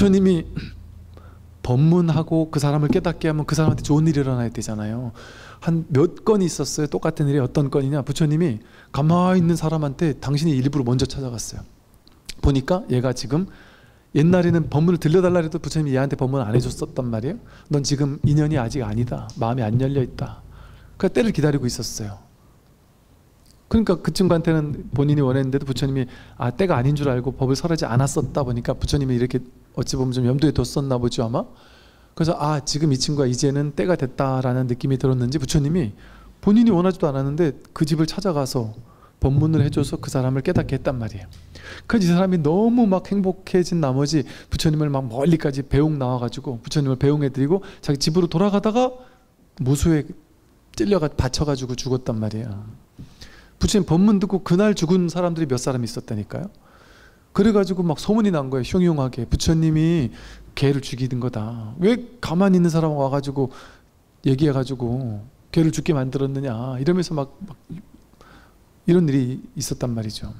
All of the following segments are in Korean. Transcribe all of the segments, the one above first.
부처님이 법문하고 그 사람을 깨닫게 하면 그 사람한테 좋은 일이 일어나야 되잖아요. 한 몇 건이 있었어요. 똑같은 일이. 어떤 건이냐, 부처님이 가만히 있는 사람한테 당신이 일부러 먼저 찾아갔어요. 보니까 얘가 지금, 옛날에는 법문을 들려달라 해도 부처님이 얘한테 법문 안 해줬었단 말이에요. 넌 지금 인연이 아직 아니다, 마음이 안 열려있다. 그래서 때를 기다리고 있었어요. 그러니까 그 친구한테는 본인이 원했는데도 부처님이 때가 아닌 줄 알고 법을 설하지 않았었다 보니까 부처님이 이렇게 어찌 보면 좀 염두에 뒀었나 보죠 아마. 그래서 지금 이 친구가 이제는 때가 됐다라는 느낌이 들었는지 부처님이 본인이 원하지도 않았는데 그 집을 찾아가서 법문을 해줘서 그 사람을 깨닫게 했단 말이에요. 그래서 이 사람이 너무 막 행복해진 나머지 부처님을 막 멀리까지 배웅 나와가지고 부처님을 배웅해드리고 자기 집으로 돌아가다가 무수에 찔려가 받쳐가지고 죽었단 말이에요. 부처님 법문 듣고 그날 죽은 사람들이 몇 사람 있었다니까요. 그래가지고 막 소문이 난 거예요. 흉흉하게. 부처님이 걔를 죽이는 거다. 왜 가만히 있는 사람 와가지고 얘기해가지고 걔를 죽게 만들었느냐 이러면서 막 이런 일이 있었단 말이죠.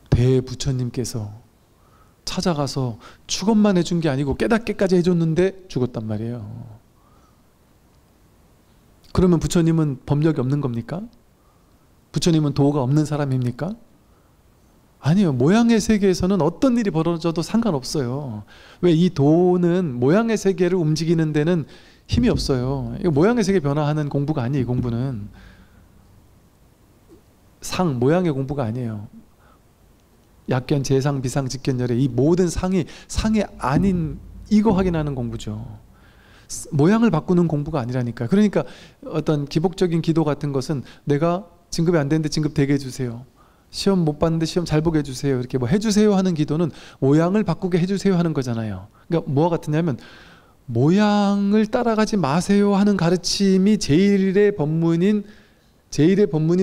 대부처님께서 찾아가서 축원만 해준 게 아니고 깨닫게까지 해줬는데 죽었단 말이에요. 그러면 부처님은 법력이 없는 겁니까? 부처님은 도가 없는 사람입니까? 아니요. 모양의 세계에서는 어떤 일이 벌어져도 상관없어요. 왜? 이 도는 모양의 세계를 움직이는 데는 힘이 없어요. 이거 모양의 세계 변화하는 공부가 아니에요. 이 공부는 모양의 공부가 아니에요. 약견, 재상, 비상, 직견열애 이 모든 상이 아닌 이거 확인하는 공부죠. 모양을 바꾸는 공부가 아니라니까요. 그러니까 어떤 기복적인 기도 같은 것은 내가 진급이 안 되는데 진급 되게 해주세요. 시험 못 봤는데 시험 잘 보게 해주세요. 이렇게 뭐 해주세요 하는 기도는 모양을 바꾸게 해주세요 하는 거잖아요. 그러니까 뭐와 같으냐면 모양을 따라가지 마세요 하는 가르침이 제1의 법문인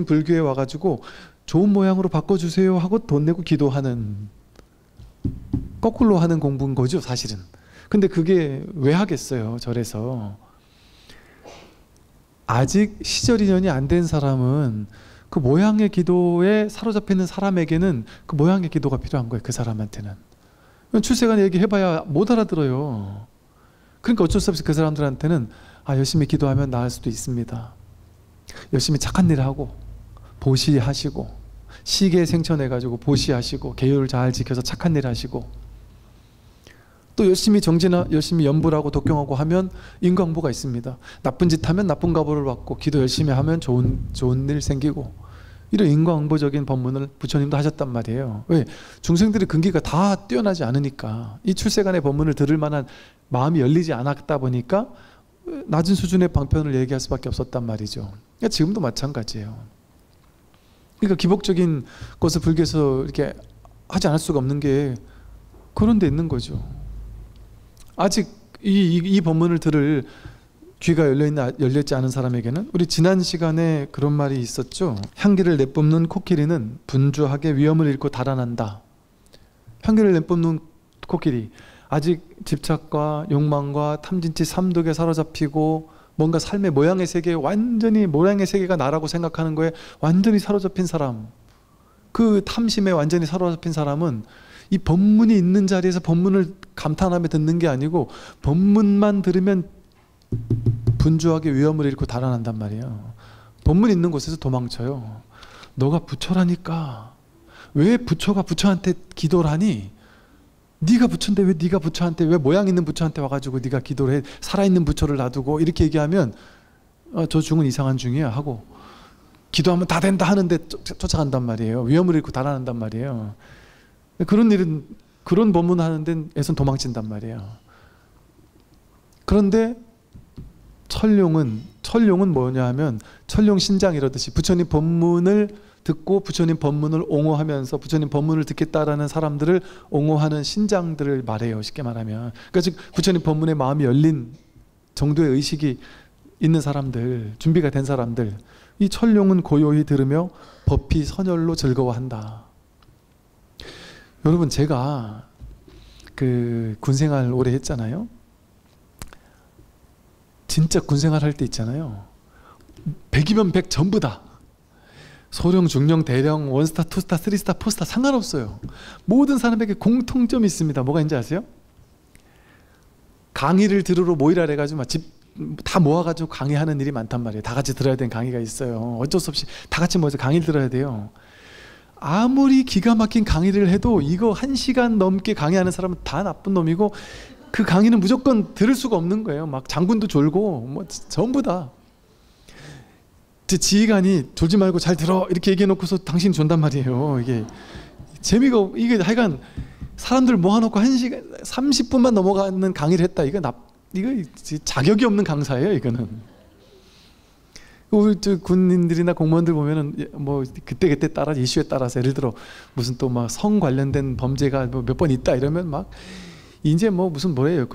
불교에 와가지고 좋은 모양으로 바꿔주세요 하고 돈 내고 기도하는, 거꾸로 하는 공부인 거죠 사실은. 근데 그게 왜 하겠어요 절에서. 아직 시절 인연이 안 된 사람은 그 모양의 기도에 사로잡혀 있는 사람에게는 그 모양의 기도가 필요한 거예요. 그 사람한테는. 출세간 얘기해봐야 못 알아들어요. 그러니까 어쩔 수 없이 그 사람들한테는 열심히 기도하면 나을 수도 있습니다. 열심히 착한 일을 하고 보시하시고 시계 생천해가지고 보시하시고 계율을 잘 지켜서 착한 일을 하시고 또 열심히 열심히 연불하고 독경하고 하면 인과응보가 있습니다. 나쁜 짓 하면 나쁜 과보를 받고 기도 열심히 하면 좋은 일 생기고, 이런 인과응보적인 법문을 부처님도 하셨단 말이에요. 왜? 중생들의 근기가 다 뛰어나지 않으니까. 이 출세간의 법문을 들을 만한 마음이 열리지 않았다 보니까 낮은 수준의 방편을 얘기할 수밖에 없었단 말이죠. 그러니까 지금도 마찬가지예요. 그러니까 기복적인 것을 불교에서 이렇게 하지 않을 수가 없는 게 그런 데 있는 거죠. 아직 이 법문을 들을 귀가 열려있지 않은 사람에게는, 우리 지난 시간에 그런 말이 있었죠. 향기를 내뿜는 코끼리는 분주하게 위험을 잃고 달아난다. 향기를 내뿜는 코끼리, 아직 집착과 욕망과 탐진치 삼독에 사로잡히고 뭔가 삶의 모양의 세계에 완전히 모양의 세계가 나라고 생각하는 거에 완전히 사로잡힌 사람, 그 탐심에 완전히 사로잡힌 사람은 이 법문이 있는 자리에서 법문을 감탄하며 듣는 게 아니고 법문만 들으면 분주하게 위험을 잃고 달아난단 말이에요. 법문 있는 곳에서 도망쳐요. 너가 부처라니까 왜 부처가 부처한테 기도를 하니? 네가 부처인데 왜 네가 부처한테, 왜 모양 있는 부처한테 와가지고 네가 기도를 해? 살아있는 부처를 놔두고. 이렇게 얘기하면 저 중은 이상한 중이야 하고 기도하면 다 된다 하는데 쫓아간단 말이에요. 위험을 잃고 달아난단 말이에요. 그런 일은, 그런 법문 하는 데에선 도망친단 말이에요. 그런데 철룡은 뭐냐 하면 철룡 신장 이러듯이 부처님 법문을 듣고 부처님 법문을 옹호하면서 부처님 법문을 듣겠다라는 사람들을 옹호하는 신장들을 말해요. 쉽게 말하면. 그러니까 즉 부처님 법문에 마음이 열린 정도의 의식이 있는 사람들, 준비가 된 사람들, 이 철룡은 고요히 들으며 법히 선열로 즐거워한다. 여러분, 제가 그 군생활 오래 했잖아요. 진짜 군생활 할 때 있잖아요. 100이면 100 전부 다 소령, 중령, 대령, 원스타, 투스타, 쓰리스타, 포스타 상관없어요. 모든 사람에게 공통점이 있습니다. 뭐가 있는지 아세요? 강의를 들으러 모이라 해가지고 다 모아가지고 강의하는 일이 많단 말이에요. 다 같이 들어야 되는 강의가 있어요. 어쩔 수 없이 다 같이 모여서 강의를 들어야 돼요. 아무리 기가 막힌 강의를 해도 이거 1시간 넘게 강의하는 사람은 다 나쁜 놈이고, 그 강의는 무조건 들을 수가 없는 거예요. 막 장군도 졸고 뭐 전부 다. 제 지휘관이 졸지 말고 잘 들어 이렇게 얘기해 놓고서 당신이 존단 말이에요. 이게 재미가, 이게 하여간 사람들 모아놓고 1시간 30분만 넘어가는 강의를 했다. 이거 자격이 없는 강사예요. 이거는. 우리 군인들이나 공무원들 보면은 뭐 그때 따라 이슈에 따라서, 예를 들어 무슨 또 막 성 관련된 범죄가 뭐 몇 번 있다 이러면 막 이제 뭐 무슨 뭐예요,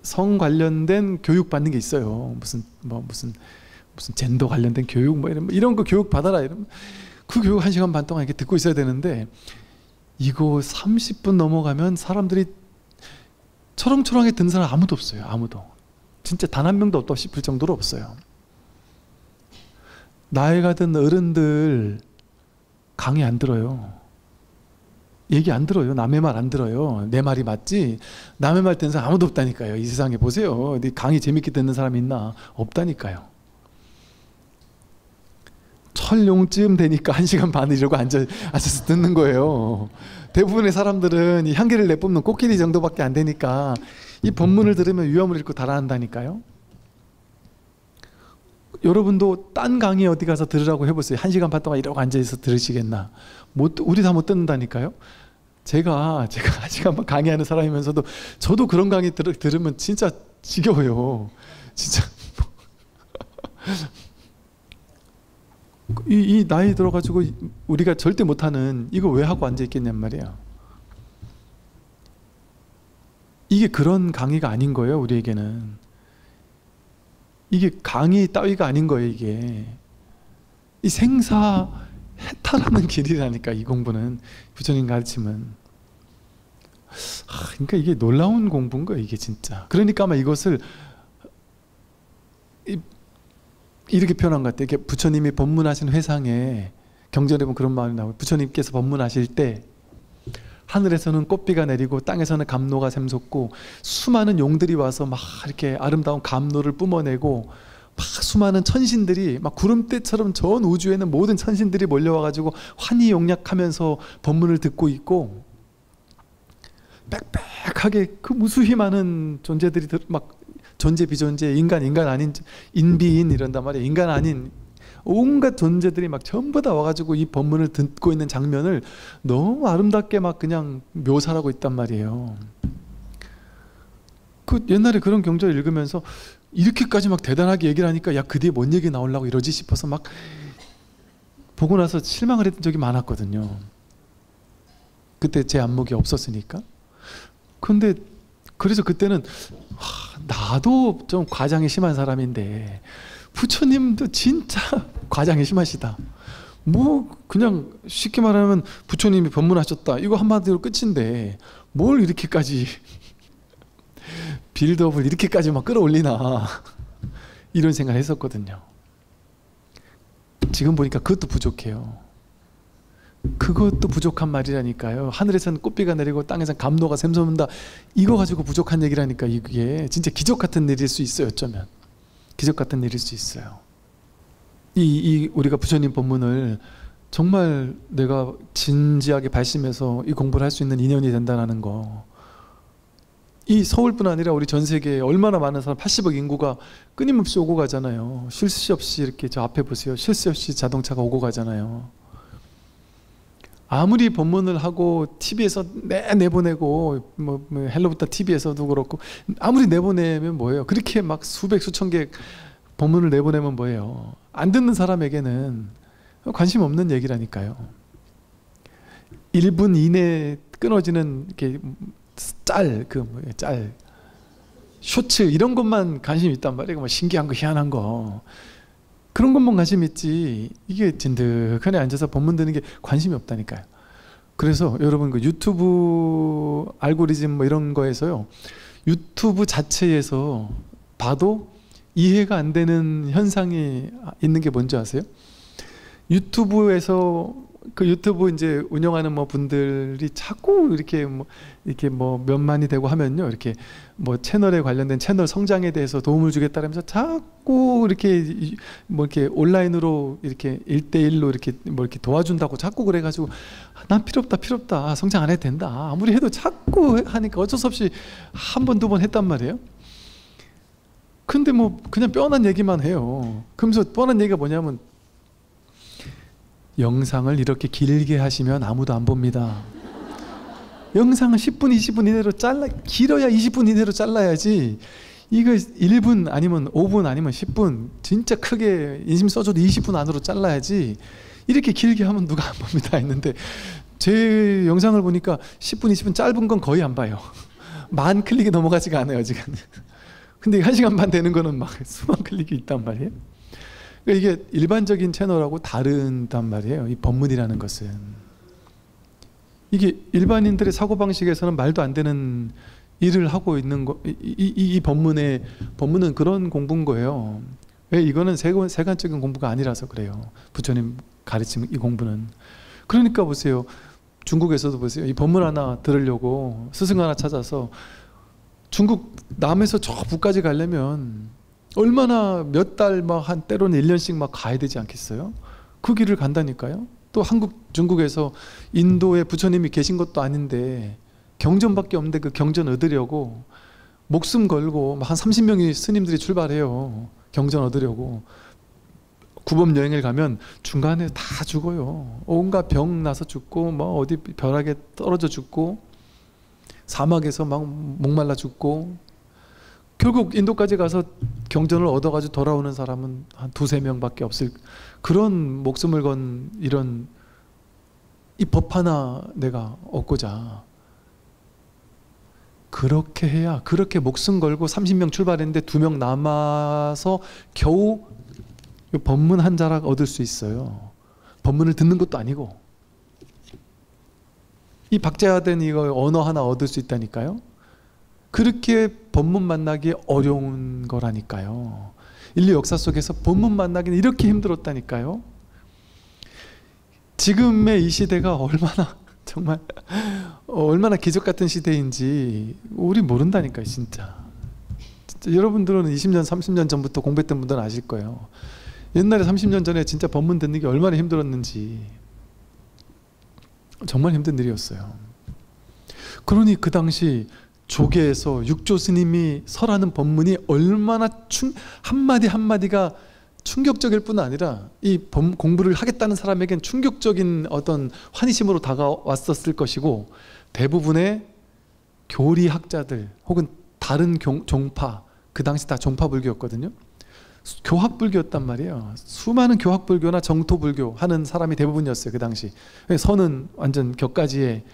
성 관련된 교육 받는 게 있어요. 무슨 젠더 관련된 교육 뭐 이런 거 교육 받아라 이러면 그 교육 1시간 반 동안 이렇게 듣고 있어야 되는데, 이거 30분 넘어가면 사람들이 초롱초롱하게 듣는 사람 아무도 없어요. 아무도. 진짜 단 한 명도 없다 싶을 정도로 없어요. 나이가 든 어른들 강의 안 들어요. 얘기 안 들어요. 남의 말 안 들어요. 내 말이 맞지? 남의 말 듣는 사람 아무도 없다니까요. 이 세상에 보세요. 강의 재밌게 듣는 사람 있나? 없다니까요. 철용쯤 되니까 1시간 반을 이러고 앉아서 듣는 거예요. 대부분의 사람들은 이 향기를 내뿜는 코끼리 정도밖에 안 되니까 이 본문을 들으면 위험을 잃고 달아난다니까요. 여러분도 딴 강의 어디 가서 들으라고 해보세요. 1시간 반 동안 이러고 앉아서 들으시겠나? 우리 다 못 듣는다니까요. 제가 1시간 반 강의하는 사람이면서도 저도 그런 강의 들으면 진짜 지겨워요. 진짜. 이 나이 들어가지고 우리가 절대 못하는 이거 왜 하고 앉아있겠냔 말이야. 이게 그런 강의가 아닌 거예요. 우리에게는 이게 강의 따위가 아닌 거예요. 이게 이 생사 해탈하는 길이라니까. 이 공부는, 부처님 가르침은. 그러니까 이게 놀라운 공부인 거예요. 이게 진짜. 그러니까 아마 이것을 이렇게 표현한 것 같아요. 이렇게 부처님이 법문하신 회상에 경전에 보면 그런 말이 나와요. 부처님께서 법문하실 때 하늘에서는 꽃비가 내리고 땅에서는 감로가 샘솟고 수많은 용들이 와서 막 이렇게 아름다운 감로를 뿜어내고 막 수많은 천신들이 막 구름대처럼 전 우주에는 모든 천신들이 몰려와가지고 환희용약하면서 법문을 듣고 있고, 빽빽하게 그 무수히 많은 존재들이 막 존재 비존재, 인간 아닌 인비인 이런단 말이에요. 인간 아닌 온갖 존재들이 막 전부 다 와가지고 이 법문을 듣고 있는 장면을 너무 아름답게 막 그냥 묘사를 하고 있단 말이에요. 그 옛날에 그런 경전을 읽으면서 이렇게까지 막 대단하게 얘기를 하니까 야, 그 뒤에 뭔 얘기 나오려고 이러지 싶어서 막 보고 나서 실망을 했던 적이 많았거든요. 그때 제 안목이 없었으니까. 근데 그래서 그때는 나도 좀 과장이 심한 사람인데 부처님도 진짜 과장이 심하시다. 뭐 그냥 쉽게 말하면 부처님이 법문하셨다 이거 한마디로 끝인데 뭘 이렇게까지 빌드업을 이렇게까지 막 끌어올리나 이런 생각을 했었거든요. 지금 보니까 그것도 부족해요. 그것도 부족한 말이라니까요. 하늘에서는 꽃비가 내리고 땅에서는 감로가 샘솟는다. 이거 가지고 부족한 얘기라니까. 이게 진짜 기적 같은 일일 수 있어요. 어쩌면 기적 같은 일일 수 있어요. 우리가 부처님 법문을 정말 내가 진지하게 발심해서 이 공부를 할 수 있는 인연이 된다는 거, 이 서울뿐 아니라 우리 전 세계에 얼마나 많은 사람, 80억 인구가 끊임없이 오고 가잖아요. 쉴 새 없이 이렇게 저 앞에 보세요. 쉴 새 없이 자동차가 오고 가잖아요. 아무리 법문을 하고 TV에서 내보내고 뭐 헬로부터 TV에서도 그렇고 아무리 내보내면 뭐예요? 그렇게 막 수백 수천 개 법문을 내보내면 뭐예요? 안 듣는 사람에게는 관심 없는 얘기라니까요. 1분 이내에 끊어지는 이렇게 짤 쇼츠 이런 것만 관심 있단 말이에요. 뭐 신기한 거 희한한 거 그런 것만 관심 있지, 이게 진득하게 앉아서 법문 듣는 게 관심이 없다니까요. 그래서 여러분 그 유튜브 알고리즘 뭐 이런 거에서요, 유튜브 자체에서 봐도 이해가 안 되는 현상이 있는 게 뭔지 아세요? 유튜브에서 그 유튜브 이제 운영하는 뭐 분들이 자꾸 이렇게 뭐 몇만이 되고 하면요, 이렇게 뭐 채널에 관련된 채널 성장에 대해서 도움을 주겠다면서 자꾸 이렇게 뭐 이렇게 온라인으로 이렇게 1대1로 이렇게 뭐 이렇게 도와준다고 자꾸 그래가지고 난 필요 없다, 성장 안 해도 된다, 아무리 해도 자꾸 하니까 어쩔 수 없이 한 번, 두 번 했단 말이에요. 근데 뭐 그냥 뻔한 얘기만 해요. 그러면서 뻔한 얘기가 뭐냐면, 영상을 이렇게 길게 하시면 아무도 안 봅니다. 영상을 10분, 20분 이내로 길어야 20분 이내로 잘라야지. 이거 1분 아니면 5분 아니면 10분 진짜 크게 인심 써줘도 20분 안으로 잘라야지. 이렇게 길게 하면 누가 안 봅니다 했는데, 제 영상을 보니까 10분, 20분 짧은 건 거의 안 봐요. 10,000 클릭이 넘어가지가 않아요 지금. 근데 1시간 반 되는 거는 막 수만 클릭이 있단 말이에요. 그러니까 이게 일반적인 채널하고 다르단 말이에요. 이 법문이라는 것은 이게 일반인들의 사고방식에서는 말도 안 되는 일을 하고 있는 거. 이 법문은 그런 공부인 거예요. 왜? 이거는 세간적인 공부가 아니라서 그래요. 부처님 가르침 이 공부는. 그러니까 보세요, 중국에서도 보세요, 이 법문 하나 들으려고 스승 하나 찾아서 중국 남에서 저 북까지 가려면 얼마나 몇 달 막 한 때로는 1년씩 막 가야 되지 않겠어요? 그 길을 간다니까요. 또 중국에서 인도에 부처님이 계신 것도 아닌데 경전밖에 없는데 그 경전 얻으려고 목숨 걸고 한 30명의 스님들이 출발해요. 경전 얻으려고. 구범 여행을 가면 중간에 다 죽어요. 온갖 병 나서 죽고, 뭐 어디 벼락에 떨어져 죽고, 사막에서 막 목말라 죽고, 결국 인도까지 가서 경전을 얻어가지고 돌아오는 사람은 한 2-3명밖에 없을, 그런 목숨을 건 이런 이 법 하나 내가 얻고자 그렇게 해야, 그렇게 목숨 걸고 30명 출발했는데 2명 남아서 겨우 법문 한 자락 얻을 수 있어요. 법문을 듣는 것도 아니고 이 박제화된 이거 언어 하나 얻을 수 있다니까요. 그렇게 법문 만나기 어려운 거라니까요. 인류 역사 속에서 법문 만나기는 이렇게 힘들었다니까요. 지금의 이 시대가 얼마나 정말 얼마나 기적 같은 시대인지 우리 모른다니까요. 진짜 여러분들은 20년 30년 전부터 공부했던 분들은 아실 거예요. 옛날에 30년 전에 진짜 법문 듣는 게 얼마나 힘들었는지. 정말 힘든 일이었어요. 그러니 그 당시 조계에서 육조 스님이 설하는 법문이 얼마나 한마디 한마디가 충격적일 뿐 아니라 이 공부를 하겠다는 사람에겐 충격적인 어떤 환희심으로 다가왔었을 것이고, 대부분의 교리학자들 혹은 다른 종파, 그 당시 다 종파불교였거든요. 교학불교였단 말이에요. 수많은 교학불교나 정토불교 하는 사람이 대부분이었어요 그 당시. 선은 완전 격가지의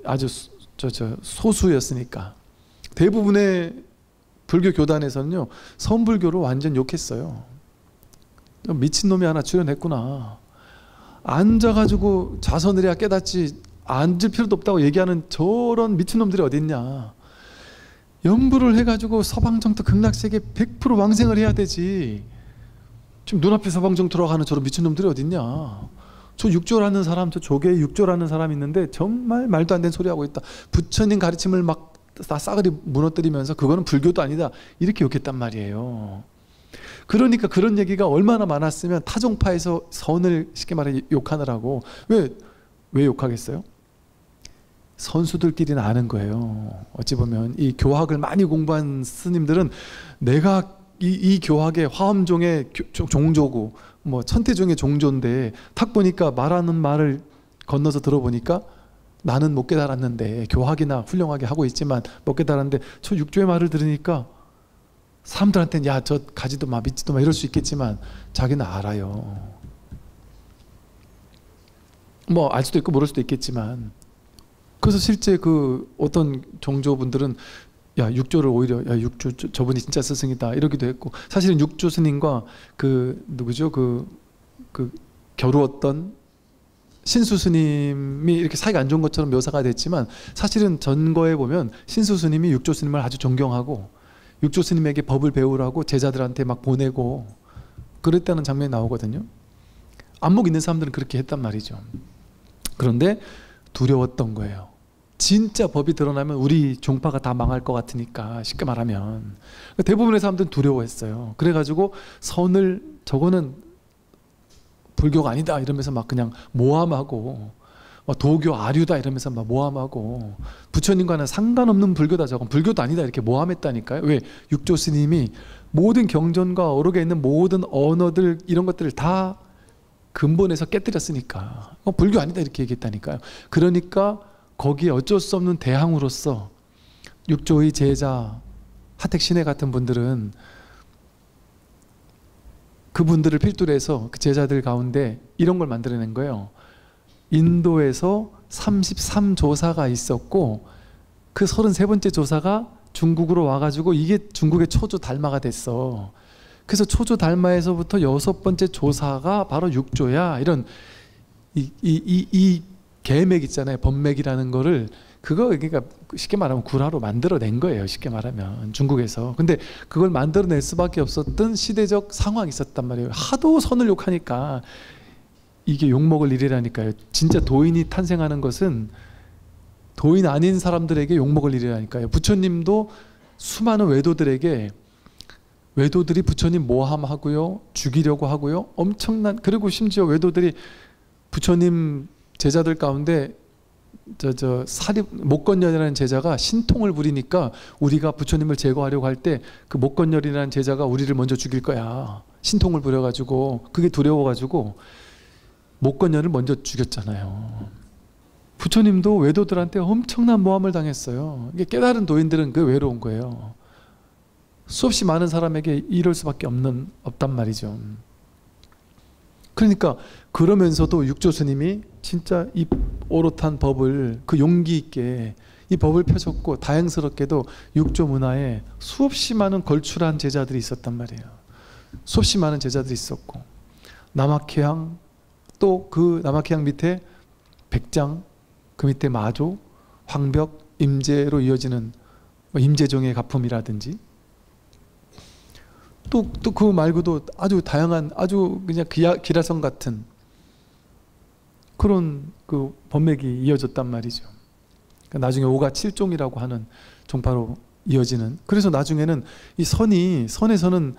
아주 소수였으니까. 대부분의 불교 교단에서는요 선불교로 완전 욕했어요. 미친놈이 하나 출연했구나, 앉아가지고 자선을 해야 깨닫지 앉을 필요도 없다고 얘기하는 저런 미친놈들이 어딨냐. 연부를 해가지고 서방정토 극락세계 100% 왕생을 해야 되지. 지금 눈앞에 서방정토라고 하는 저런 미친놈들이 어딨냐. 저 육조라는 사람, 저 조계에 육조라는 사람이 있는데 정말 말도 안 되는 소리 하고 있다. 부처님 가르침을 막 다 싸그리 무너뜨리면서 그거는 불교도 아니다, 이렇게 욕했단 말이에요. 그러니까 그런 얘기가 얼마나 많았으면 타종파에서 선을 쉽게 말해 욕하느라고. 왜 욕하겠어요? 선수들끼리는 아는 거예요. 어찌 보면 이 교학을 많이 공부한 스님들은 내가 이 교학의 화엄종의 종조고 뭐 천태종의 종조인데, 탁 보니까 말하는 말을 건너서 들어보니까 나는 못 깨달았는데, 교학이나 훌륭하게 하고 있지만 못 깨달았는데, 저 육조의 말을 들으니까 사람들한테는 야 저 가지도 마 믿지도 마 이럴 수 있겠지만 자기는 알아요. 뭐 알 수도 있고 모를 수도 있겠지만. 그래서 실제 그 어떤 종조분들은 야 육조를 오히려 야 육조 저분이 진짜 스승이다 이러기도 했고, 사실은 육조 스님과 그 누구죠 그 겨루었던 신수 스님이 이렇게 사이가 안 좋은 것처럼 묘사가 됐지만, 사실은 전거에 보면 신수 스님이 육조 스님을 아주 존경하고 육조 스님에게 법을 배우라고 제자들한테 막 보내고 그랬다는 장면이 나오거든요. 안목 있는 사람들은 그렇게 했단 말이죠. 그런데 두려웠던 거예요. 진짜 법이 드러나면 우리 종파가 다 망할 것 같으니까, 쉽게 말하면. 대부분의 사람들은 두려워했어요. 그래가지고 선을, 저거는 불교가 아니다 이러면서 막 그냥 모함하고, 도교 아류다 이러면서 막 모함하고, 부처님과는 상관없는 불교다, 저건 불교도 아니다 이렇게 모함했다니까요. 왜? 육조 스님이 모든 경전과 어록에 있는 모든 언어들 이런 것들을 다 근본에서 깨뜨렸으니까 불교 아니다 이렇게 얘기했다니까요. 그러니까 거기에 어쩔 수 없는 대항으로서 육조의 제자 하택신해 같은 분들은 그분들을 필두로 해서 그 제자들 가운데 이런 걸 만들어낸 거예요. 인도에서 33조사가 있었고 그 33번째 조사가 중국으로 와가지고 이게 중국의 초조 달마가 됐어. 그래서 초조 달마에서부터 6번째 조사가 바로 육조야. 이런 이 계맥 있잖아요. 법맥이라는 거를, 그거 그러니까 쉽게 말하면 구라로 만들어낸 거예요. 쉽게 말하면 중국에서. 근데 그걸 만들어낼 수밖에 없었던 시대적 상황이 있었단 말이에요. 하도 선을 욕하니까 이게 욕먹을 일이라니까요. 진짜 도인이 탄생하는 것은 도인 아닌 사람들에게 욕먹을 일이라니까요. 부처님도 수많은 외도들에게, 외도들이 부처님 모함하고요, 죽이려고 하고요, 엄청난, 그리고 심지어 외도들이 부처님 제자들 가운데 사립 목건열이라는 제자가 신통을 부리니까 우리가 부처님을 제거하려고 할 때 그 목건열이라는 제자가 우리를 먼저 죽일 거야. 신통을 부려가지고, 그게 두려워가지고 목건열을 먼저 죽였잖아요. 부처님도 외도들한테 엄청난 모함을 당했어요. 이게 깨달은 도인들은 그 외로운 거예요. 수없이 많은 사람에게 이럴 수밖에 없단 말이죠. 그러니까 그러면서도 육조 스님이 진짜 이 오롯한 법을, 그 용기 있게 이 법을 펴줬고, 다행스럽게도 육조 문화에 수없이 많은 걸출한 제자들이 있었단 말이에요. 수없이 많은 제자들이 있었고, 남학회양, 또 그 남학회양 밑에 백장, 그 밑에 마조, 황벽, 임제로 이어지는 임제종의 가품이라든지, 또 그 말고도 아주 다양한, 아주 그냥 기라성 같은 그런 그 법맥이 이어졌단 말이죠. 그러니까 나중에 오가 7종이라고 하는 종파로 이어지는. 그래서 나중에는 이 선에서는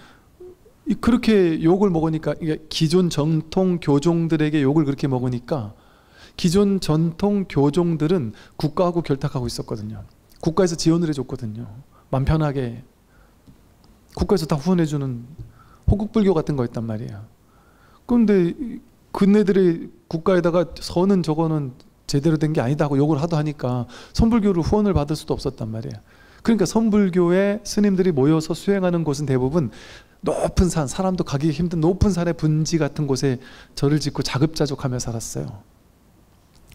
그렇게 욕을 먹으니까, 이게 기존 전통 교종들에게 욕을 그렇게 먹으니까 기존 전통 교종들은 국가하고 결탁하고 있었거든요. 국가에서 지원을 해줬거든요. 맘 편하게 국가에서 다 후원해주는 호국불교 같은 거였단 말이에요. 그런데 그네들이 국가에다가 선은 저거는 제대로 된 게 아니다 하고 욕을 하도 하니까 선불교를 후원을 받을 수도 없었단 말이에요. 그러니까 선불교의 스님들이 모여서 수행하는 곳은 대부분 높은 산, 사람도 가기 힘든 높은 산의 분지 같은 곳에 절을 짓고 자급자족하며 살았어요.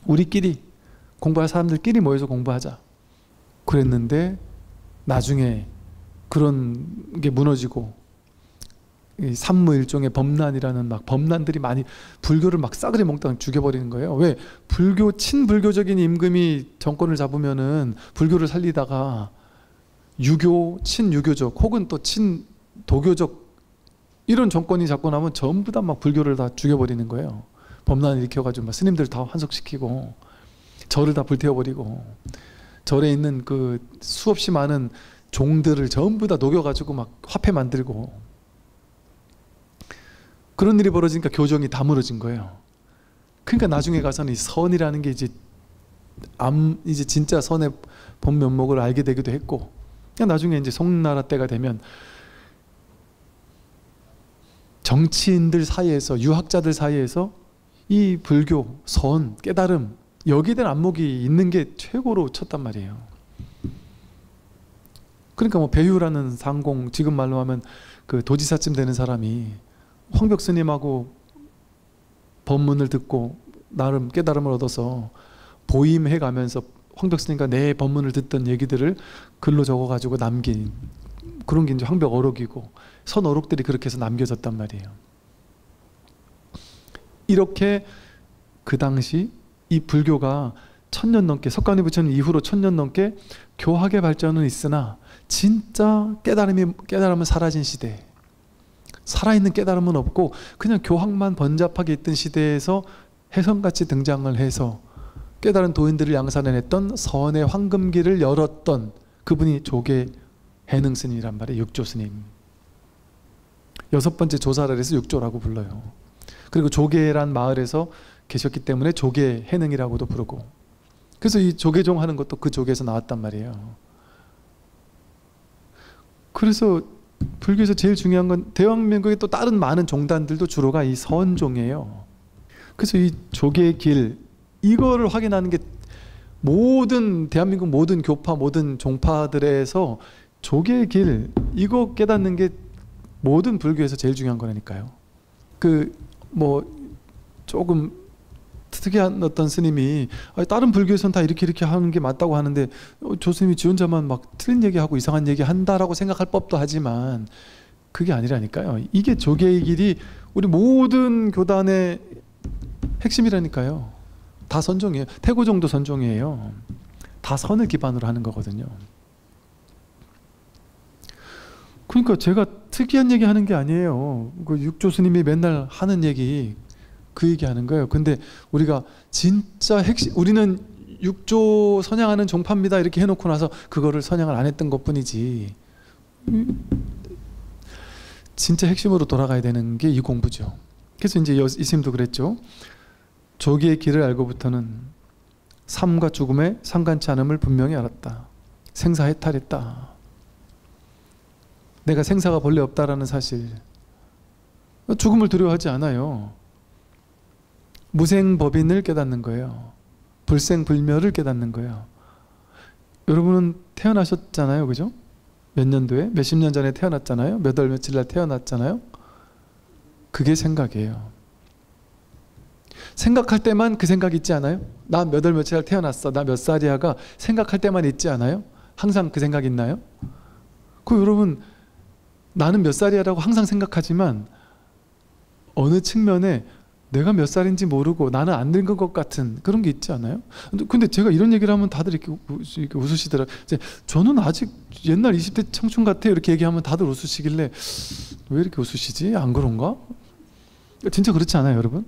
우리끼리 공부할 사람들끼리 모여서 공부하자 그랬는데, 나중에 그런 게 무너지고 이 삼무일종의 범난이라는 막 범난들이 많이 불교를 막 싸그리 몽땅 죽여버리는 거예요. 왜? 불교, 친불교적인 임금이 정권을 잡으면은 불교를 살리다가 유교, 친유교적 혹은 또 친도교적 이런 정권이 잡고 나면 전부 다 막 불교를 다 죽여버리는 거예요. 범난을 일으켜가지고 막 스님들 다 환속시키고 절을 다 불태워버리고 절에 있는 그 수없이 많은 종들을 전부 다 녹여가지고 막 화폐 만들고, 그런 일이 벌어지니까 교정이 다 무너진 거예요. 그러니까 나중에 가서는 이 선이라는 게 이제 진짜 선의 본 면목을 알게 되기도 했고, 나중에 이제 송나라 때가 되면 정치인들 사이에서, 유학자들 사이에서 이 불교, 선, 깨달음, 여기에 대한 안목이 있는 게 최고로 쳤단 말이에요. 그러니까 뭐 배휴라는 상공, 지금 말로 하면 그 도지사쯤 되는 사람이 황벽 스님하고 법문을 듣고 나름 깨달음을 얻어서 보임해 가면서 황벽 스님과 내 법문을 듣던 얘기들을 글로 적어가지고 남긴 그런 게 이제 황벽 어록이고, 선 어록들이 그렇게 해서 남겨졌단 말이에요. 이렇게 그 당시 이 불교가 천년 넘게, 석가모니 부처님 이후로 1000년 넘게 교학의 발전은 있으나 진짜 깨달음은 사라진 시대, 살아있는 깨달음은 없고 그냥 교학만 번잡하게 있던 시대에서 혜성같이 등장을 해서 깨달은 도인들을 양산해냈던 선의 황금기를 열었던 그분이 조계 해능 스님이란 말이에요. 육조 스님. 6번째 조사를 해서 육조라고 불러요. 그리고 조계란 마을에서 계셨기 때문에 조계 해능이라고도 부르고, 그래서 이 조계종 하는 것도 그 조계에서 나왔단 말이에요. 그래서 불교에서 제일 중요한 건 대왕민국의 또 다른 많은 종단들도 주로가 이 선종이에요. 그래서 이 조계의 길, 이거를 확인하는 게 모든 대한민국 모든 교파 모든 종파들에서 조계의 길, 이거 깨닫는 게 모든 불교에서 제일 중요한 거라니까요. 조금 특이한 어떤 스님이 다른 불교에서는 다 이렇게 하는 게 맞다고 하는데 저 스님이 지 혼자만 막 틀린 얘기하고 이상한 얘기 한다라고 생각할 법도 하지만 그게 아니라니까요. 이게 조계의 길이 우리 모든 교단의 핵심이라니까요. 다 선종이에요. 태고종도 선종이에요. 다 선을 기반으로 하는 거거든요. 그러니까 제가 특이한 얘기 하는 게 아니에요. 그 육조 스님이 맨날 하는 얘기, 그 얘기 하는 거예요. 근데 우리가 진짜 핵심, 우리는 육조 선양하는 종파입니다 이렇게 해놓고 나서 그거를 선양을 안 했던 것 뿐이지, 진짜 핵심으로 돌아가야 되는 게 이 공부죠. 그래서 이제 이 스님도 그랬죠. 조계의 길을 알고부터는 삶과 죽음에 상관치 않음을 분명히 알았다. 생사해탈했다. 내가 생사가 본래 없다라는 사실, 죽음을 두려워하지 않아요. 무생법인을 깨닫는 거예요. 불생불멸을 깨닫는 거예요. 여러분은 태어나셨잖아요, 그죠? 몇 년도에? 몇십 년 전에 태어났잖아요. 몇 월 며칠 날 태어났잖아요. 그게 생각이에요. 생각할 때만 그 생각 있지 않아요? 나 몇 월 며칠 날 태어났어, 나 몇 살이야가 생각할 때만 있지 않아요? 항상 그 생각 있나요? 여러분, 나는 몇 살이야라고 항상 생각하지만 어느 측면에 내가 몇 살인지 모르고 나는 안 늙은 것 같은 그런 게 있지 않아요? 근데 제가 이런 얘기를 하면 다들 이렇게 웃으시더라고요. 저는 아직 옛날 20대 청춘 같아요 이렇게 얘기하면 다들 웃으시길래 왜 이렇게 웃으시지? 안 그런가? 진짜 그렇지 않아요, 여러분?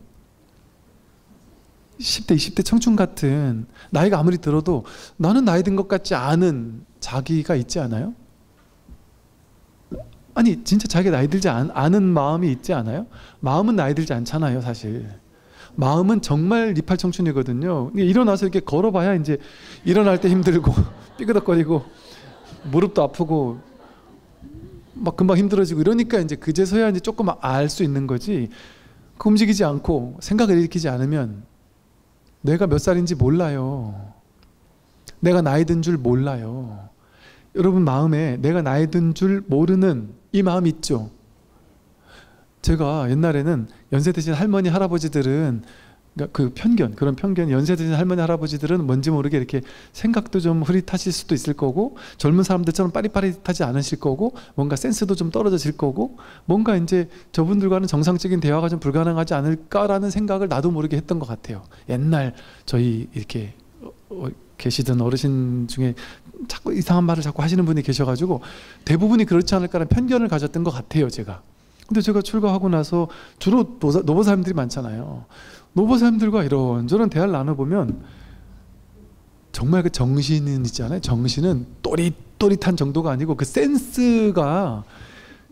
10대, 20대 청춘 같은, 나이가 아무리 들어도 나는 나이 든 것 같지 않은 자기가 있지 않아요? 아니 진짜 자기가 나이 들지 않은 마음이 있지 않아요? 마음은 나이 들지 않잖아요, 사실. 마음은 정말 이팔 청춘이거든요. 일어나서 이렇게 걸어봐야 이제 일어날 때 힘들고 삐그덕거리고 무릎도 아프고 막 금방 힘들어지고 이러니까 이제 그제서야 이제 조금 알 수 있는 거지. 움직이지 않고 생각을 일으키지 않으면 내가 몇 살인지 몰라요. 내가 나이 든 줄 몰라요. 여러분 마음에 내가 나이 든 줄 모르는 이 마음 있죠? 제가 옛날에는 연세 드신 할머니 할아버지들은, 그러니까 그런 편견, 연세 드신 할머니 할아버지들은 뭔지 모르게 이렇게 생각도 좀 흐릿하실 수도 있을 거고, 젊은 사람들처럼 빠릿빠릿하지 않으실 거고, 뭔가 센스도 좀 떨어지실 거고, 뭔가 이제 저분들과는 정상적인 대화가 좀 불가능하지 않을까라는 생각을 나도 모르게 했던 것 같아요. 옛날 저희 이렇게 계시던 어르신 중에 자꾸 이상한 말을 자꾸 하시는 분이 계셔가지고 대부분이 그렇지 않을까라는 편견을 가졌던 것 같아요, 제가. 근데 제가 출가하고 나서 주로 노보사님들이 많잖아요. 노보사님들과 이런저런 대화를 나눠보면 정말 그 정신은 있잖아요. 정신은 또릿또릿한 정도가 아니고 그 센스가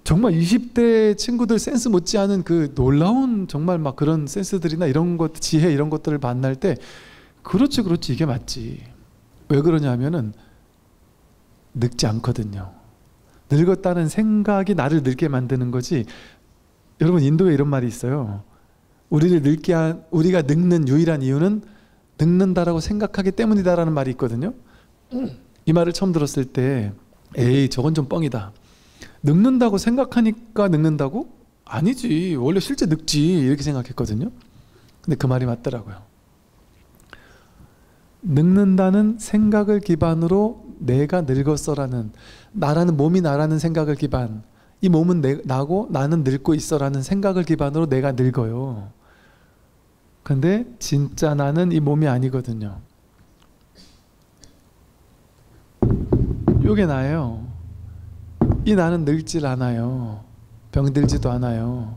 정말 20대 친구들 센스 못지않은 그 놀라운 정말 막 그런 센스들이나 이런 것, 지혜 이런 것들을 만날 때 그렇지 이게 맞지. 왜 그러냐 하면은 늙지 않거든요. 늙었다는 생각이 나를 늙게 만드는 거지. 여러분 인도에 이런 말이 있어요. 우리가 늙는 유일한 이유는 늙는다라고 생각하기 때문이다라는 말이 있거든요. 이 말을 처음 들었을 때 에이 저건 좀 뻥이다. 늙는다고 생각하니까 늙는다고? 아니지, 원래 실제 늙지, 이렇게 생각했거든요. 근데 그 말이 맞더라고요. 늙는다는 생각을 기반으로 내가 늙었어라는, 나라는 몸이 나라는 생각을 기반, 이 몸은 나고 나는 늙고 있어라는 생각을 기반으로 내가 늙어요. 근데 진짜 나는 이 몸이 아니거든요. 요게 나예요. 이 나는 늙질 않아요. 병들지도 않아요.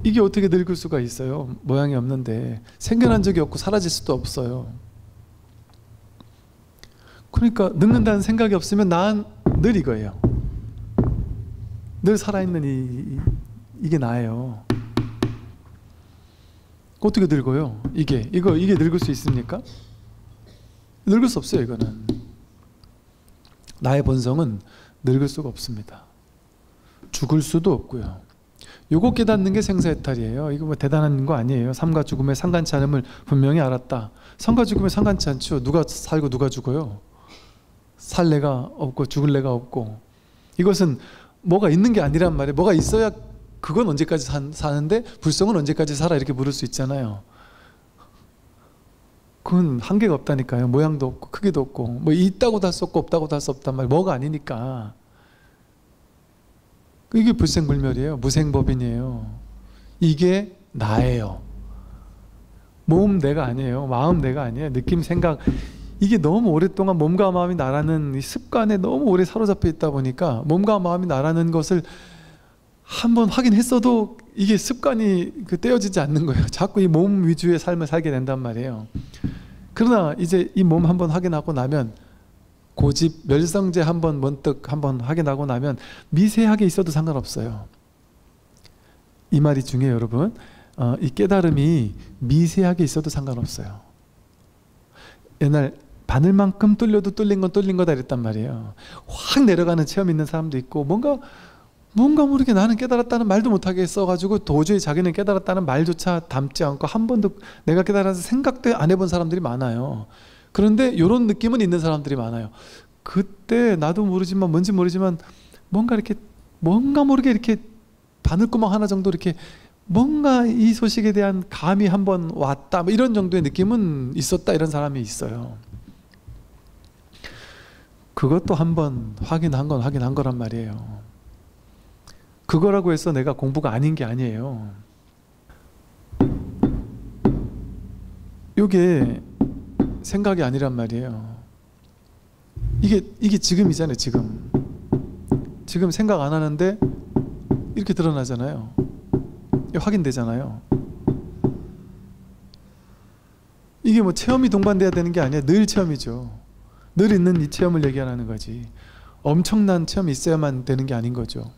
이게 어떻게 늙을 수가 있어요? 모양이 없는데. 생겨난 적이 없고 사라질 수도 없어요. 그러니까 늙는다는 생각이 없으면 난 늘 이거예요. 늘 살아있는 이게 나예요. 어떻게 늙어요? 이게 늙을 수 있습니까? 늙을 수 없어요. 이거는 나의 본성은 늙을 수가 없습니다. 죽을 수도 없고요. 요거 깨닫는 게 생사해탈이에요. 이거 뭐 대단한 거 아니에요. 삶과 죽음의 상관치 않음을 분명히 알았다. 삶과 죽음의 상관치 않죠. 누가 살고 누가 죽어요? 살 내가 없고 죽을 내가 없고. 이것은 뭐가 있는 게 아니란 말이에요. 뭐가 있어야 그건 언제까지 사는데 불성은 언제까지 살아 이렇게 물을 수 있잖아요. 그건 한계가 없다니까요. 모양도 없고 크기도 없고 뭐 있다고도 할 수 없고 없다고도 할 수 없단 말이에요. 뭐가 아니니까. 이게 불생불멸이에요. 무생법인이에요. 이게 나예요. 몸 내가 아니에요. 마음 내가 아니에요. 느낌 생각 이게 너무 오랫동안 몸과 마음이 나라는 이 습관에 너무 오래 사로잡혀 있다 보니까 몸과 마음이 나라는 것을 한번 확인했어도 이게 습관이 떼어지지 않는 거예요. 자꾸 이 몸 위주의 삶을 살게 된단 말이에요. 그러나 이제 이 몸 한번 확인하고 나면 고집, 멸성제 한번 문득 한번 확인하고 나면 미세하게 있어도 상관없어요. 이 말이 중요해요, 여러분. 이 깨달음이 미세하게 있어도 상관없어요. 옛날 바늘만큼 뚫려도 뚫린 건 뚫린 거다 이랬단 말이에요. 확 내려가는 체험이 있는 사람도 있고 뭔가 모르게 나는 깨달았다는 말도 못하게 써가지고 도저히 자기는 깨달았다는 말조차 담지 않고 한 번도 내가 깨달아서 생각도 안 해본 사람들이 많아요. 그런데 이런 느낌은 있는 사람들이 많아요. 그때 나도 모르지만 뭔지 모르지만 뭔가 모르게 이렇게 바늘구멍 하나 정도 이렇게 뭔가 이 소식에 대한 감이 한번 왔다 뭐 이런 정도의 느낌은 있었다 이런 사람이 있어요. 그것도 한번 확인한 건 확인한 거란 말이에요. 그거라고 해서 내가 공부가 아닌 게 아니에요. 이게 생각이 아니란 말이에요. 이게 지금이잖아요. 지금 생각 안 하는데 이렇게 드러나잖아요. 확인되잖아요. 이게 뭐 체험이 동반돼야 되는 게 아니야. 늘 체험이죠. 늘 있는 이 체험을 얘기하는 거지. 엄청난 체험이 있어야만 되는 게 아닌 거죠.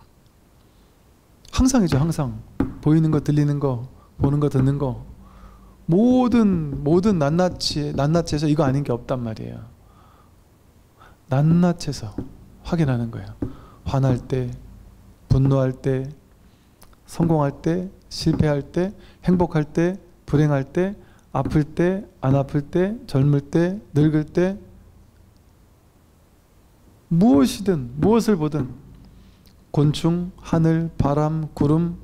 항상이죠. 항상 보이는 거, 들리는 거, 보는 거, 듣는 거 모든 낱낱이에서 이거 아닌 게 없단 말이에요. 낱낱해서 확인하는 거예요. 화날 때, 분노할 때, 성공할 때, 실패할 때, 행복할 때, 불행할 때, 아플 때, 안 아플 때, 젊을 때, 늙을 때 무엇이든 무엇을 보든 곤충, 하늘, 바람, 구름,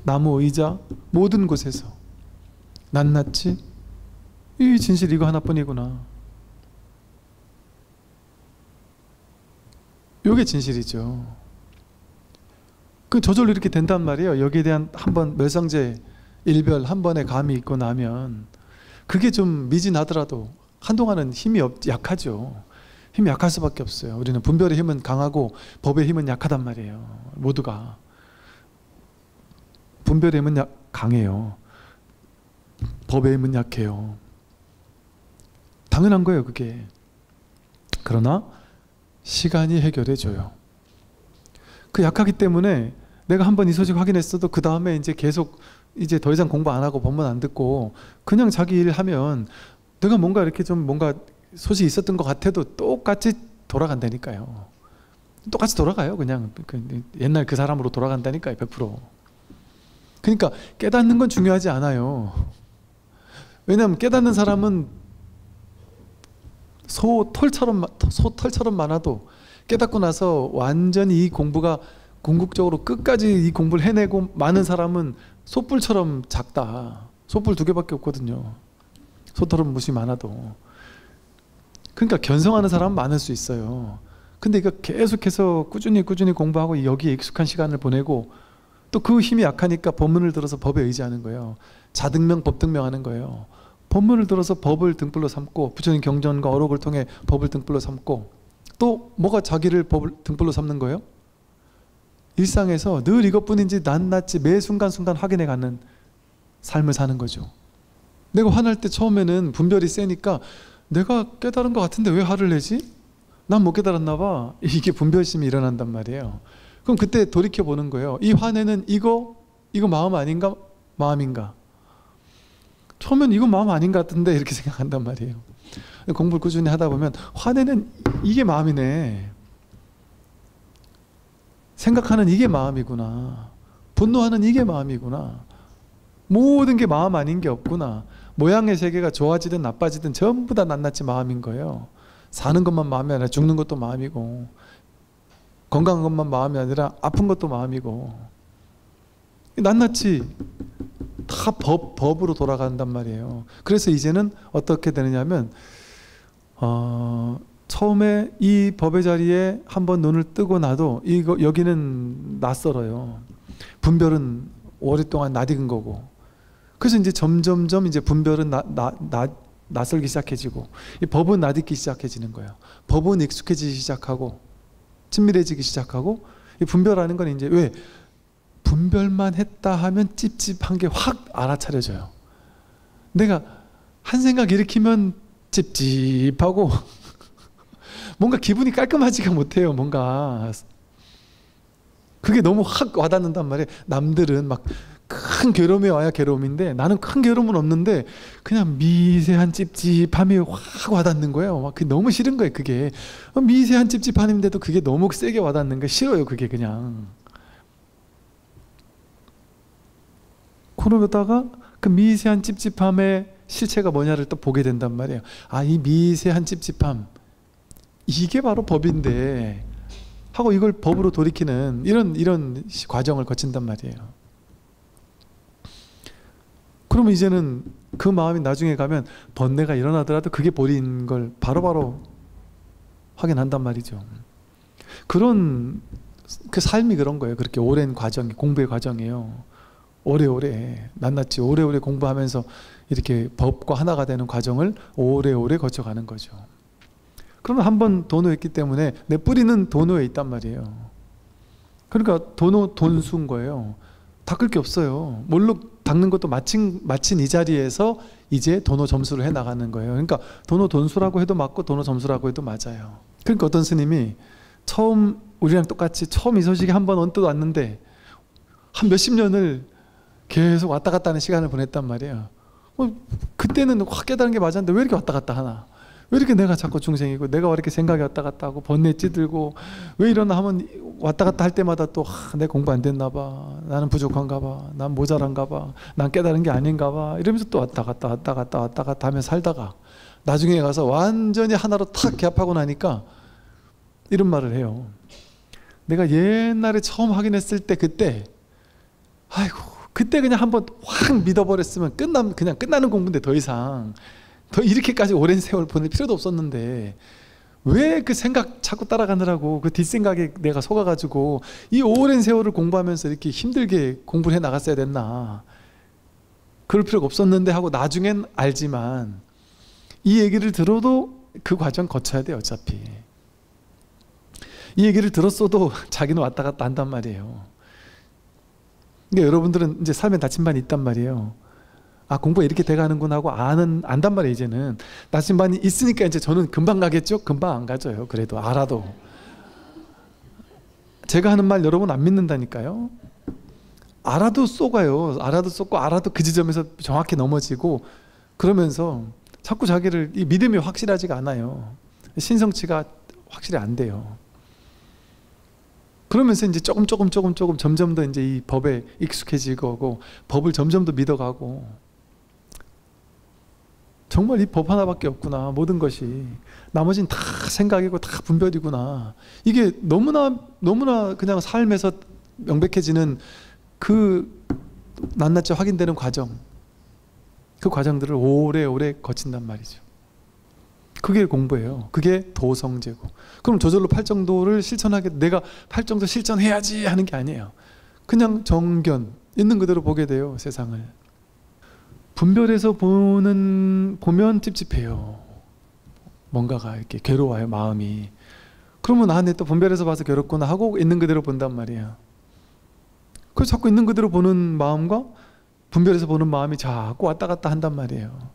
나무, 의자 모든 곳에서 낱낱이 이 진실 이거 하나뿐이구나. 이게 진실이죠. 그 저절로 이렇게 된단 말이에요. 여기에 대한 한번 멸상제 일별 한 번의 감이 있고 나면 그게 좀 미진하더라도 한동안은 약하죠. 힘이 약할 수밖에 없어요. 우리는 분별의 힘은 강하고 법의 힘은 약하단 말이에요. 모두가 분별의 힘은 강해요. 법의 힘은 약해요. 당연한 거예요, 그게. 그러나 시간이 해결해 줘요. 그 약하기 때문에 내가 한번 이 소식 확인했어도 그 다음에 이제 계속 이제 더 이상 공부 안 하고 법문 안 듣고 그냥 자기 일 하면 내가 뭔가 이렇게 좀 뭔가 소식이 있었던 것 같아도 똑같이 돌아간다니까요. 똑같이 돌아가요. 그냥 옛날 그 사람으로 돌아간다니까요. 100%. 그러니까 깨닫는 건 중요하지 않아요. 왜냐하면 깨닫는 사람은 소털처럼 많아도 깨닫고 나서 완전히 이 공부가 궁극적으로 끝까지 이 공부를 해내고 많은 사람은 소뿔처럼 작다. 소뿔 2개밖에 없거든요. 소털은 무시 많아도. 그러니까 견성하는 사람은 많을 수 있어요. 근데 이거 계속해서 꾸준히 공부하고 여기에 익숙한 시간을 보내고 또 그 힘이 약하니까 법문을 들어서 법에 의지하는 거예요. 자등명 법등명 하는 거예요. 법문을 들어서 법을 등불로 삼고, 부처님 경전과 어록을 통해 법을 등불로 삼고, 또 뭐가 자기를 법을 등불로 삼는 거예요? 일상에서 늘 이것뿐인지 낱낱이 매 순간순간 확인해 가는 삶을 사는 거죠. 내가 화날 때 처음에는 분별이 세니까 내가 깨달은 것 같은데 왜 화를 내지? 난 못 깨달았나 봐. 이게 분별심이 일어난단 말이에요. 그럼 그때 돌이켜 보는 거예요. 이 화내는 이거 마음 아닌가? 마음인가? 처음엔 이거 마음 아닌 것 같은데 이렇게 생각한단 말이에요. 공부를 꾸준히 하다 보면 화내는 이게 마음이네. 생각하는 이게 마음이구나. 분노하는 이게 마음이구나. 모든 게 마음 아닌 게 없구나. 모양의 세계가 좋아지든 나빠지든 전부 다 낱낱이 마음인 거예요. 사는 것만 마음이 아니라 죽는 것도 마음이고, 건강한 것만 마음이 아니라 아픈 것도 마음이고, 낱낱이 다 법으로 돌아간단 말이에요. 그래서 이제는 어떻게 되느냐면 처음에 이 법의 자리에 한번 눈을 뜨고 나도 여기는 낯설어요. 분별은 오랫동안 낯익은 거고, 그래서 이제 점점점 이제 분별은 낯설기 시작해지고, 이 법은 낯익기 시작해지는 거예요. 법은 익숙해지기 시작하고 친밀해지기 시작하고, 이 분별하는 건 이제 왜? 분별만 했다 하면 찝찝한 게 확 알아차려져요. 내가 한 생각 일으키면 찝찝하고 뭔가 기분이 깔끔하지가 못해요. 뭔가 그게 너무 확 와닿는단 말이에요. 남들은 막 큰 괴로움이 와야 괴로움인데 나는 큰 괴로움은 없는데 그냥 미세한 찝찝함이 확 와닿는 거예요. 막 그게 너무 싫은 거예요. 그게 미세한 찝찝함인데도 그게 너무 세게 와닿는 게 싫어요. 그게 그냥. 그러다가 그 미세한 찝찝함의 실체가 뭐냐를 또 보게 된단 말이에요. 아, 이 미세한 찝찝함, 이게 바로 법인데 하고 이걸 법으로 돌이키는 이런 과정을 거친단 말이에요. 그러면 이제는 그 마음이 나중에 가면 번뇌가 일어나더라도 그게 본인 걸 바로바로 확인한단 말이죠. 그런 그 삶이 그런 거예요. 그렇게 오랜 과정이, 공부의 과정이에요. 오래오래 낱낱이 오래오래 공부하면서 이렇게 법과 하나가 되는 과정을 오래오래 거쳐가는 거죠. 그러면 한번 도노했기 때문에 내 뿌리는 도노에 있단 말이에요. 그러니까 돈수인 거예요. 닦을 게 없어요. 뭘로 닦는 것도 마친 이 자리에서 이제 도노 점수를 해나가는 거예요. 그러니까 도노 돈수라고 해도 맞고 도노 점수라고 해도 맞아요. 그러니까 어떤 스님이 처음 우리랑 똑같이 처음 이 소식이 한번 언뜻 왔는데 한 몇십 년을 계속 왔다 갔다 하는 시간을 보냈단 말이에요. 그때는 확 깨달은 게 맞았는데 왜 이렇게 왔다 갔다 하나? 왜 이렇게 내가 자꾸 중생이고 내가 왜 이렇게 생각이 왔다 갔다 하고 번뇌 찌들고 왜 이러나 하면 왔다 갔다 할 때마다 또 내 공부 안 됐나 봐, 나는 부족한가 봐, 난 모자란가 봐, 난 깨달은 게 아닌가 봐 이러면서 또 왔다 갔다 하며 살다가 나중에 가서 완전히 하나로 탁 개합하고 나니까 이런 말을 해요. 내가 옛날에 처음 확인했을 때 그때 아이고 그때 그냥 한번 확 믿어버렸으면 그냥 끝나는 공부인데 더 이상 이렇게까지 오랜 세월 보낼 필요도 없었는데 왜 그 생각 자꾸 따라가느라고 그 뒷생각에 내가 속아가지고 이 오랜 세월을 공부하면서 이렇게 힘들게 공부를 해 나갔어야 됐나. 그럴 필요가 없었는데 하고 나중엔 알지만 이 얘기를 들어도 그 과정 거쳐야 돼요. 어차피 이 얘기를 들었어도 자기는 왔다 갔다 한단 말이에요. 그러니까 여러분들은 이제 삶에 나침반이 있단 말이에요. 아, 공부가 이렇게 돼가는구나 하고 안단 말이에요. 이제는 나침반이 있으니까 이제 저는 금방 가겠죠? 금방 안 가져요. 그래도 알아도. 제가 하는 말 여러분 안 믿는다니까요. 알아도 쏘가요. 알아도 쏘고 알아도 그 지점에서 정확히 넘어지고 그러면서 자꾸 자기를 이 믿음이 확실하지가 않아요. 신성치가 확실히 안 돼요. 그러면서 이제 조금 점점 더 이제 이 법에 익숙해지고 법을 점점 더 믿어가고 정말 이 법 하나밖에 없구나. 모든 것이 나머지는 다 생각이고 다 분별이구나. 이게 너무나 그냥 삶에서 명백해지는 그 낱낱이 확인되는 과정, 그 과정들을 오래오래 거친단 말이죠. 그게 공부예요. 그게 도성제고. 그럼 저절로 팔정도를 실천하게, 내가 팔정도 실천해야지 하는 게 아니에요. 그냥 정견 있는 그대로 보게 돼요. 세상을. 분별해서 보면 찝찝해요. 뭔가가 이렇게 괴로워요, 마음이. 그러면 내 또 분별해서 봐서 괴롭구나 하고 있는 그대로 본단 말이에요. 그래서 자꾸 있는 그대로 보는 마음과 분별해서 보는 마음이 자꾸 왔다 갔다 한단 말이에요.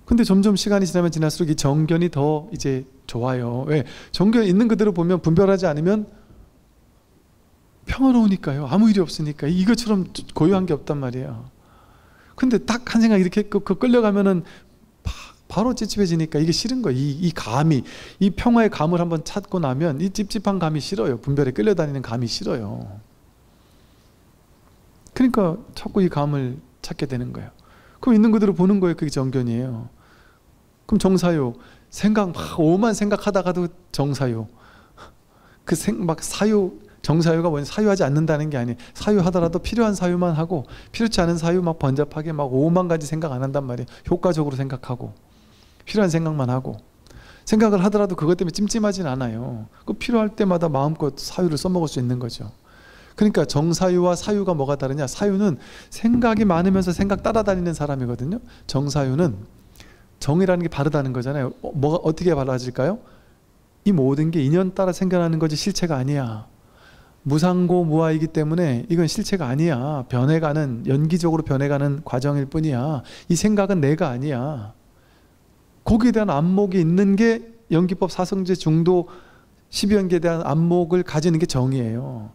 근데 점점 시간이 지나면 지날수록 이 정견이 더 이제 좋아요. 왜? 정견 있는 그대로 보면 분별하지 않으면 평화로우니까요. 아무 일이 없으니까. 이것처럼 고요한 게 없단 말이에요. 근데 딱 한 생각 이렇게 끌려가면은 바로 찝찝해지니까 이게 싫은 거예요. 이 감이, 이 평화의 감을 한번 찾고 나면 이 찝찝한 감이 싫어요. 분별에 끌려다니는 감이 싫어요. 그러니까 자꾸 이 감을 찾게 되는 거예요. 그럼 있는 그대로 보는 거예요. 그게 정견이에요. 그럼 정사요. 생각 막 오만 생각하다가도 정사요. 막 사유, 정사유가 뭐냐, 사유하지 않는다는 게 아니에요. 사유하더라도 필요한 사유만 하고 필요치 않은 사유 막 번잡하게 막 5만 가지 생각 안 한단 말이에요. 효과적으로 생각하고 필요한 생각만 하고, 생각을 하더라도 그것 때문에 찜찜하진 않아요. 그 필요할 때마다 마음껏 사유를 써먹을 수 있는 거죠. 그러니까 정사유와 사유가 뭐가 다르냐? 사유는 생각이 많으면서 생각 따라다니는 사람이거든요. 정사유는 정이라는 게 바르다는 거잖아요. 뭐가 어떻게 바라질까요? 이 모든 게 인연 따라 생겨나는 거지 실체가 아니야. 무상고 무아이기 때문에 이건 실체가 아니야. 변해가는, 연기적으로 변해가는 과정일 뿐이야. 이 생각은 내가 아니야. 거기에 대한 안목이 있는 게 연기법 사성제 중도 12연계에 대한 안목을 가지는 게 정이에요.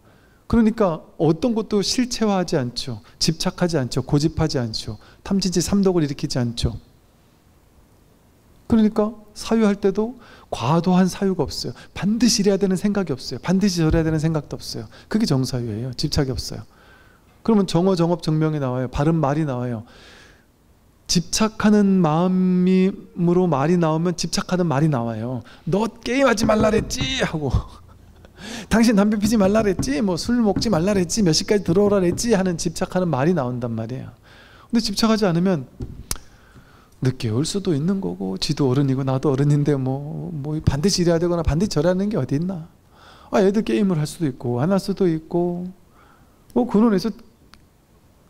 그러니까 어떤 것도 실체화하지 않죠. 집착하지 않죠. 고집하지 않죠. 탐진치 삼독을 일으키지 않죠. 그러니까 사유할 때도 과도한 사유가 없어요. 반드시 이래야 되는 생각이 없어요. 반드시 저래야 되는 생각도 없어요. 그게 정사유예요. 집착이 없어요. 그러면 정어, 정업, 정명이 나와요. 바른 말이 나와요. 집착하는 마음으로 말이 나오면 집착하는 말이 나와요. 너 게임하지 말라 그랬지 하고 당신 담배 피지 말라 그랬지, 뭐 술 먹지 말라 그랬지, 몇 시까지 들어오라 그랬지 하는 집착하는 말이 나온단 말이에요. 근데 집착하지 않으면 늦게 올 수도 있는 거고, 지도 어른이고 나도 어른인데 뭐 반드시 이래야 되거나 반드시 저래야 하는 게 어디 있나. 애들 게임을 할 수도 있고 안 할 수도 있고, 근원에서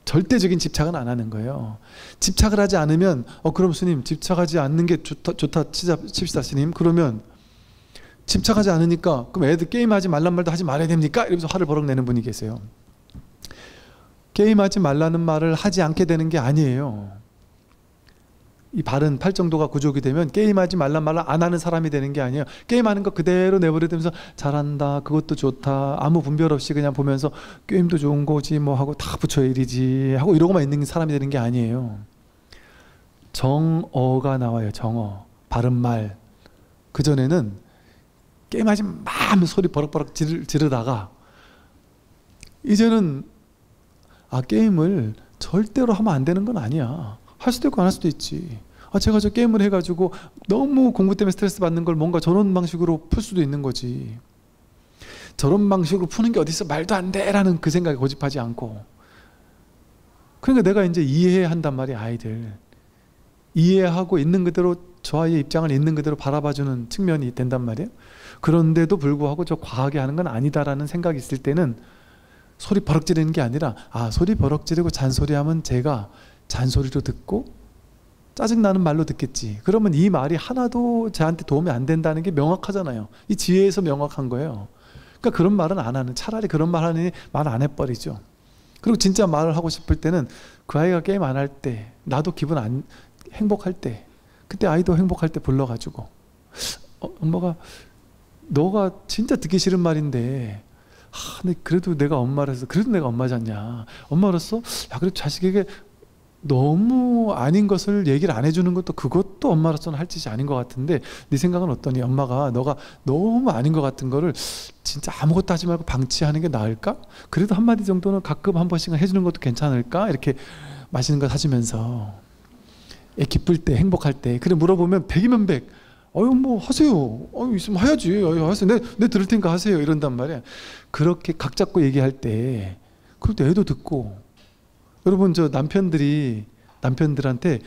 절대적인 집착은 안 하는 거예요. 집착을 하지 않으면 그럼 스님 집착하지 않는 게 좋다 칩시다 스님. 그러면 집착하지 않으니까 그럼 애들 게임하지 말란 말도 하지 말아야 됩니까? 이러면서 화를 버럭 내는 분이 계세요. 게임하지 말라는 말을 하지 않게 되는 게 아니에요. 이 바른 팔정도가 구족이 되면 게임하지 말란 말을 안 하는 사람이 되는 게 아니에요. 게임하는 거 그대로 내버려두면서 잘한다, 그것도 좋다, 아무 분별 없이 그냥 보면서 게임도 좋은 거지 뭐 하고 다 붙여 일이지 하고 이러고만 있는 사람이 되는 게 아니에요. 정어가 나와요. 정어, 바른 말. 그전에는 게임하지 마 하면 소리 버럭버럭 지르다가 이제는 게임을 절대로 하면 안 되는 건 아니야. 할 수도 있고 안 할 수도 있지. 제가 저 게임을 해가지고 너무 공부 때문에 스트레스 받는 걸 뭔가 저런 방식으로 풀 수도 있는 거지. 저런 방식으로 푸는 게 어딨어, 말도 안 돼 라는 그 생각에 고집하지 않고. 그러니까 내가 이제 이해한단 말이야. 아이들 이해하고 있는 그대로 저 아이의 입장을 있는 그대로 바라봐주는 측면이 된단 말이에요. 그런데도 불구하고 저 과하게 하는 건 아니다라는 생각이 있을 때는 소리 버럭 지르는 게 아니라 소리 버럭 지르고 잔소리하면 제가 잔소리로 듣고 짜증나는 말로 듣겠지. 그러면 이 말이 하나도 저한테 도움이 안 된다는 게 명확하잖아요. 이 지혜에서 명확한 거예요. 그러니까 그런 말은 안 하는, 차라리 그런 말 하느니 말 안 해버리죠. 그리고 진짜 말을 하고 싶을 때는 그 아이가 게임 안 할 때, 나도 기분 행복할 때, 그때 아이도 행복할 때 불러가지고 엄마가 너가 진짜 듣기 싫은 말인데 근데 그래도 내가 엄마라서, 그래도 내가 엄마잖냐, 엄마로서 그래도 자식에게 너무 아닌 것을 얘기를 안 해주는 것도 그것도 엄마로서는 할 짓이 아닌 것 같은데 네 생각은 어떠니? 엄마가 너가 너무 아닌 것 같은 거를 진짜 아무것도 하지 말고 방치하는 게 나을까? 그래도 한마디 정도는 가끔 한 번씩은 해주는 것도 괜찮을까? 이렇게 맛있는 거 사주면서 기쁠 때, 행복할 때 그래 물어보면 백이면 백 뭐 하세요, 있으면 해야지, 하세요, 내 들을 테니까 하세요 이런단 말이야. 그렇게 각 잡고 얘기할 때 그럴 때 애도 듣고. 여러분, 저 남편들한테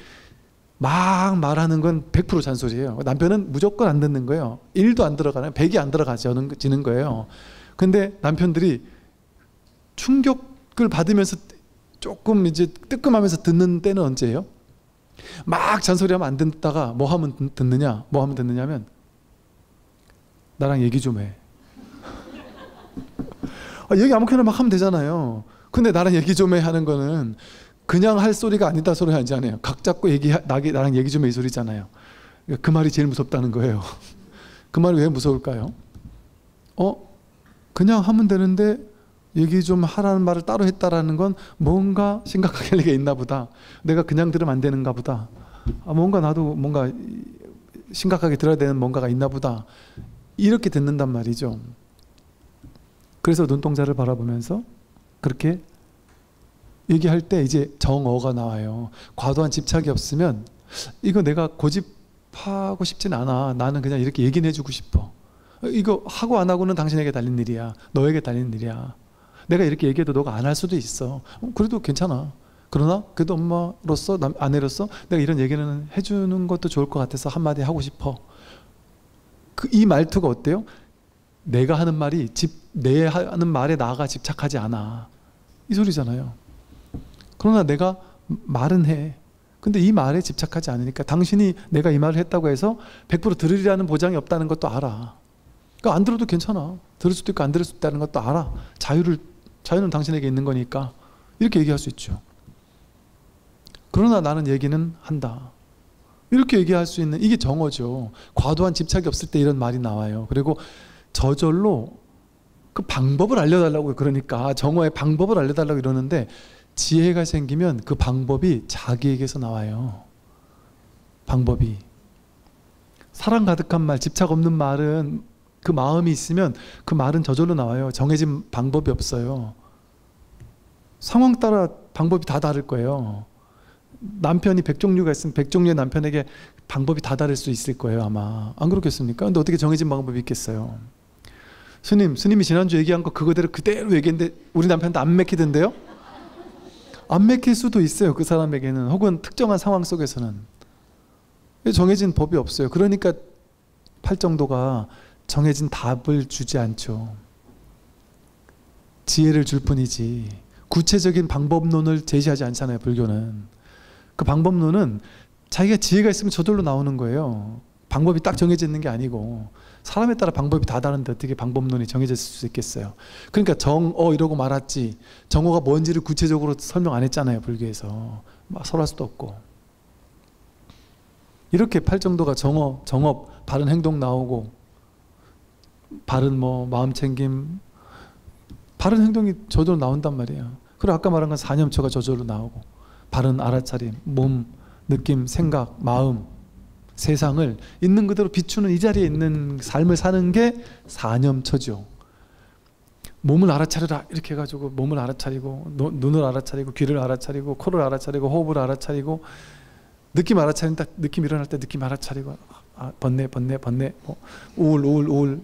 막 말하는 건 100% 잔소리예요. 남편은 무조건 안 듣는 거예요. 1도 안 들어가요. 100이 안 들어가지는 거예요. 근데 남편들이 충격을 받으면서 조금 이제 뜨끔하면서 듣는 때는 언제예요? 막 잔소리하면 안 듣다가 뭐 하면 듣느냐? 뭐 하면 듣느냐면 나랑 얘기 좀 해. 얘기 아무렇게나 막 하면 되잖아요. 근데 나랑 얘기 좀 해 하는 거는 그냥 할 소리가 아니다 소리 하지 않아요. 각 잡고 나랑 얘기 좀 해 이 소리잖아요. 그 말이 제일 무섭다는 거예요. 그 말이 왜 무서울까요? 그냥 하면 되는데 얘기 좀 하라는 말을 따로 했다라는 건 뭔가 심각하게 할 리가 있나 보다. 내가 그냥 들으면 안 되는가 보다. 뭔가 나도 뭔가 심각하게 들어야 되는 뭔가가 있나 보다. 이렇게 듣는단 말이죠. 그래서 눈동자를 바라보면서 그렇게 얘기할 때 이제 정어가 나와요. 과도한 집착이 없으면 이거 내가 고집하고 싶진 않아. 나는 그냥 이렇게 얘기는 해주고 싶어. 이거 하고 안 하고는 당신에게 달린 일이야. 너에게 달린 일이야. 내가 이렇게 얘기해도 너가 안 할 수도 있어. 그래도 괜찮아. 그러나 그래도 엄마로서 아내로서 내가 이런 얘기는 해주는 것도 좋을 것 같아서 한마디 하고 싶어. 이 말투가 어때요? 내가 하는 말이 내 하는 말에 나가 집착하지 않아. 이 소리잖아요. 그러나 내가 말은 해. 근데 이 말에 집착하지 않으니까 당신이 내가 이 말을 했다고 해서 100% 들으리라는 보장이 없다는 것도 알아. 그러니까 안 들어도 괜찮아. 들을 수도 있고 안 들을 수도 있다는 것도 알아. 자유는 당신에게 있는 거니까 이렇게 얘기할 수 있죠. 그러나 나는 얘기는 한다. 이렇게 얘기할 수 있는 이게 정어죠. 과도한 집착이 없을 때 이런 말이 나와요. 그리고 저절로 그 방법을 알려달라고 그러니까 정어의 방법을 알려달라고 이러는데 지혜가 생기면 그 방법이 자기에게서 나와요. 방법이. 사랑 가득한 말, 집착 없는 말은 그 마음이 있으면 그 말은 저절로 나와요. 정해진 방법이 없어요. 상황 따라 방법이 다 다를 거예요. 남편이 100종류가 있으면 100종류의 남편에게 방법이 다 다를 수 있을 거예요 아마. 안 그렇겠습니까? 근데 어떻게 정해진 방법이 있겠어요? 스님이 지난주 얘기한 거 그거대로 그대로 얘기했는데 우리 남편도 안 맥히던데요? 안 맥힐 수도 있어요. 그 사람에게는. 혹은 특정한 상황 속에서는. 정해진 법이 없어요. 그러니까 팔정도가 정해진 답을 주지 않죠. 지혜를 줄 뿐이지 구체적인 방법론을 제시하지 않잖아요. 불교는. 그 방법론은 자기가 지혜가 있으면 저절로 나오는 거예요. 방법이 딱 정해져 있는 게 아니고 사람에 따라 방법이 다 다른데 어떻게 방법론이 정해져 있을 수 있겠어요. 그러니까 정어 이러고 말았지 정어가 뭔지를 구체적으로 설명 안 했잖아요. 불교에서. 막 설할 수도 없고. 이렇게 팔정도가 정업, 바른 행동 나오고 바른 마음 챙김 바른 행동이 저절로 나온단 말이에요. 그리고 아까 말한 건 사념처가 저절로 나오고 바른 알아차림, 몸, 느낌, 생각, 마음 세상을 있는 그대로 비추는 이 자리에 있는 삶을 사는 게 사념처죠. 몸을 알아차려라 이렇게 해가지고 몸을 알아차리고 눈을 알아차리고 귀를 알아차리고 코를 알아차리고 호흡을 알아차리고 느낌 알아차린다. 느낌 일어날 때 느낌 알아차리고 번뇌 우울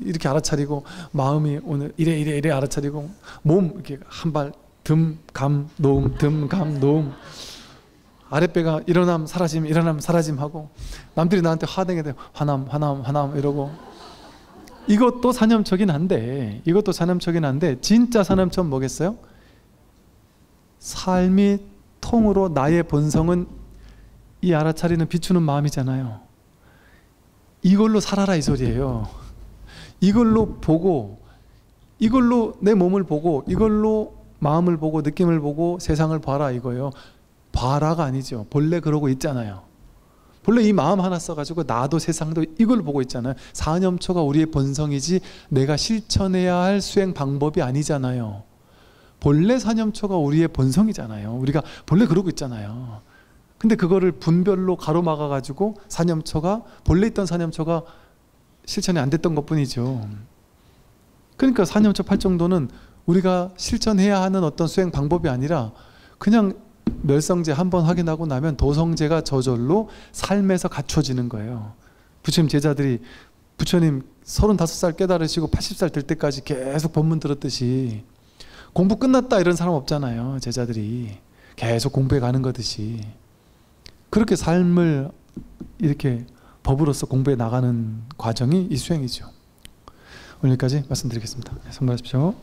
이렇게 알아차리고 마음이 오늘 이래 알아차리고 몸 이렇게 한발 듬, 감, 노음 듬, 감, 노음 아랫배가 일어남 사라짐 일어남 사라짐 하고 남들이 나한테 화내게 돼 화남 이러고 이것도 사념처긴 한데 진짜 사념처는 뭐겠어요? 삶이 통으로 나의 본성은 이 알아차리는 비추는 마음이잖아요. 이걸로 살아라 이 소리예요. 이걸로 보고 이걸로 내 몸을 보고 이걸로 마음을 보고 느낌을 보고 세상을 봐라 이거예요. 봐라가 아니죠. 본래 그러고 있잖아요. 본래 이 마음 하나 써가지고 나도 세상도 이걸 보고 있잖아요. 사념초가 우리의 본성이지 내가 실천해야 할 수행 방법이 아니잖아요. 본래 사념초가 우리의 본성이잖아요. 우리가 본래 그러고 있잖아요. 근데 그거를 분별로 가로막아가지고 본래 있던 사념초가 실천이 안 됐던 것 뿐이죠. 그러니까 사념초 팔정도는 우리가 실천해야 하는 어떤 수행 방법이 아니라 그냥 멸성제 한번 확인하고 나면 도성제가 저절로 삶에서 갖춰지는 거예요. 부처님 제자들이 부처님 35살 깨달으시고 80살 될 때까지 계속 법문 들었듯이 공부 끝났다 이런 사람 없잖아요. 제자들이 계속 공부해 가는 거듯이 그렇게 삶을 이렇게 법으로서 공부해 나가는 과정이 이 수행이죠. 오늘 여기까지 말씀드리겠습니다. 선물하십시오.